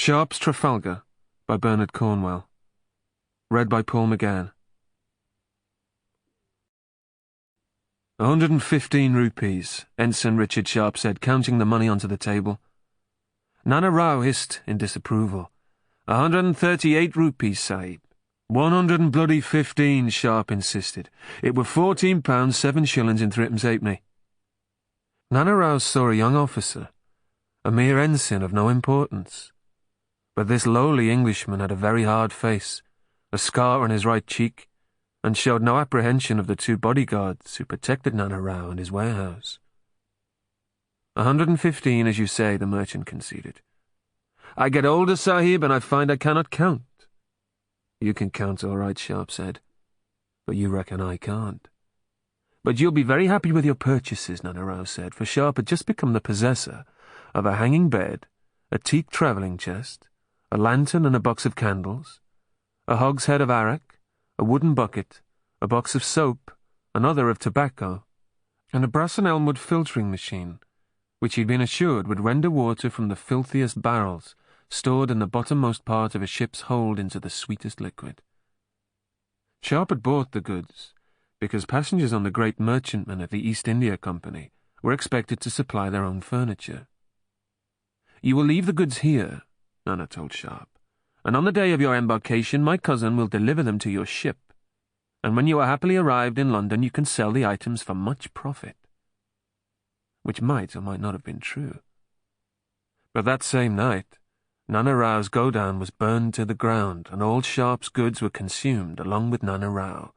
Sharpe's Trafalgar by Bernard Cornwell. Read by Paul McGann. 115 rupees, Ensign Richard Sharpe said, counting the money onto the table. Nana Rao hissed in disapproval. 138 rupees, Sahib. 115, Sharpe insisted. It were £14, 7 shillings and threepence halfpenny. Nana Rao saw a young officer, a mere ensign of no importance. But this lowly Englishman had a very hard face, a scar on his right cheek, and showed no apprehension of the 2 bodyguards who protected Nana Rao and his warehouse. 115, as you say, the merchant conceded. I get older, Sahib, and I find I cannot count. You can count all right, Sharpe said, but you reckon I can't. But you'll be very happy with your purchases, Nana Rao said, for Sharpe had just become the possessor of a hanging bed, a teak travelling chest, a lantern and a box of candles, a hogshead of arrack, a wooden bucket, a box of soap, another of tobacco, and a brass and elmwood filtering machine, which he'd been assured would render water from the filthiest barrels stored in the bottommost part of a ship's hold into the sweetest liquid. Sharpe had bought the goods because passengers on the great merchantman of the East India Company were expected to supply their own furniture. You will leave the goods here, Nana told Sharpe, and on the day of your embarkation my cousin will deliver them to your ship, and when you are happily arrived in London you can sell the items for much profit. Which might or might not have been true. But that same night, Nana Rao's godown was burned to the ground, and all Sharpe's goods were consumed along with Nana Rao.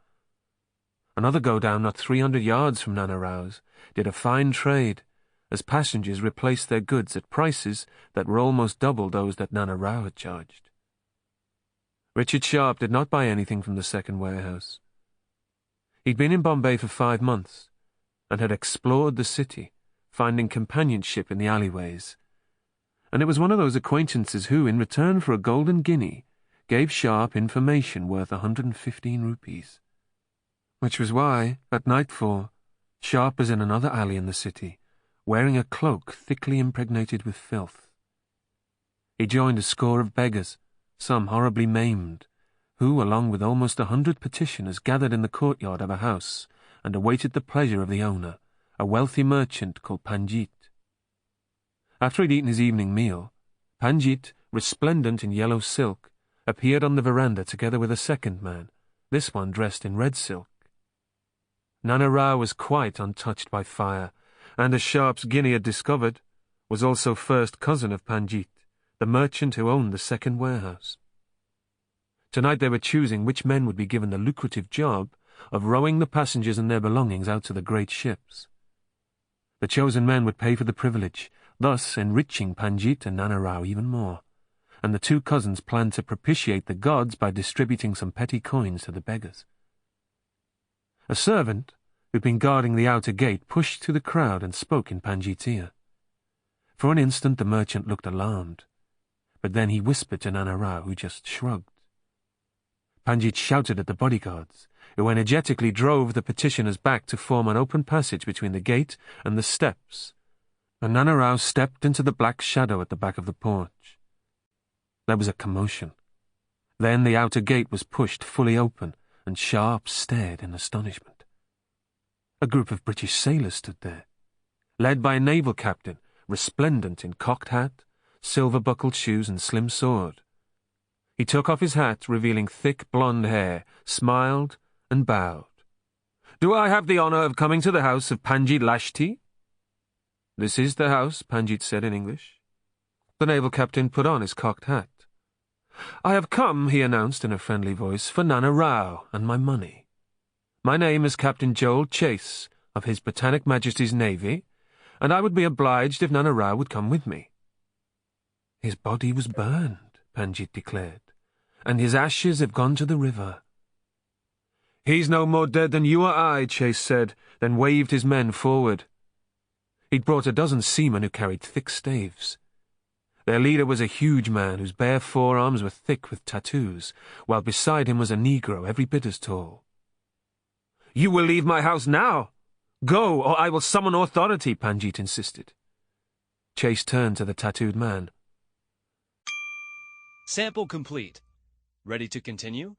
Another godown not 300 yards from Nana Rao's did a fine trade, as passengers replaced their goods at prices that were almost double those that Nana Rao had charged. Richard Sharpe did not buy anything from the second warehouse. He'd been in Bombay for 5 months, and had explored the city, finding companionship in the alleyways. And it was one of those acquaintances who, in return for a golden guinea, gave Sharpe information worth 115 rupees. Which was why, at nightfall, Sharpe was in another alley in the city, wearing a cloak thickly impregnated with filth. He joined a score of beggars, some horribly maimed, who, along with almost 100 petitioners, gathered in the courtyard of a house and awaited the pleasure of the owner, a wealthy merchant called Panjit. After he'd eaten his evening meal, Panjit, resplendent in yellow silk, appeared on the veranda together with a second man, this one dressed in red silk. Nana Rao was quite untouched by fire, and as Sharpe's guinea had discovered, was also first cousin of Panjit, the merchant who owned the second warehouse. Tonight they were choosing which men would be given the lucrative job of rowing the passengers and their belongings out to the great ships. The chosen men would pay for the privilege, thus enriching Panjit and Nana Rao even more, and the 2 cousins planned to propitiate the gods by distributing some petty coins to the beggars. A servant, who'd been guarding the outer gate, pushed through the crowd and spoke in Panjit's ear. For an instant the merchant looked alarmed, but then he whispered to Nana Rao, who just shrugged. Panjit shouted at the bodyguards, who energetically drove the petitioners back to form an open passage between the gate and the steps, and Nana Rao stepped into the black shadow at the back of the porch. There was a commotion. Then the outer gate was pushed fully open, and Sharpe stared in astonishment. A group of British sailors stood there, led by a naval captain, resplendent in cocked hat, silver-buckled shoes and slim sword. He took off his hat, revealing thick blonde hair, smiled and bowed. "Do I have the honour of coming to the house of Panjit Lashti?" "This is the house," Panjit said in English. The naval captain put on his cocked hat. "I have come," he announced in a friendly voice, "for Nana Rao and my money. My name is Captain Joel Chase, of His Britannic Majesty's Navy, and I would be obliged if Nana Rao would come with me." "His body was burned," Panjit declared, "and his ashes have gone to the river." "He's no more dead than you or I," Chase said, then waved his men forward. He'd brought a dozen seamen who carried thick staves. Their leader was a huge man whose bare forearms were thick with tattoos, while beside him was a Negro every bit as tall. "You will leave my house now! Go, or I will summon authority," Panjit insisted. Chase turned to the tattooed man. Sample complete. Ready to continue?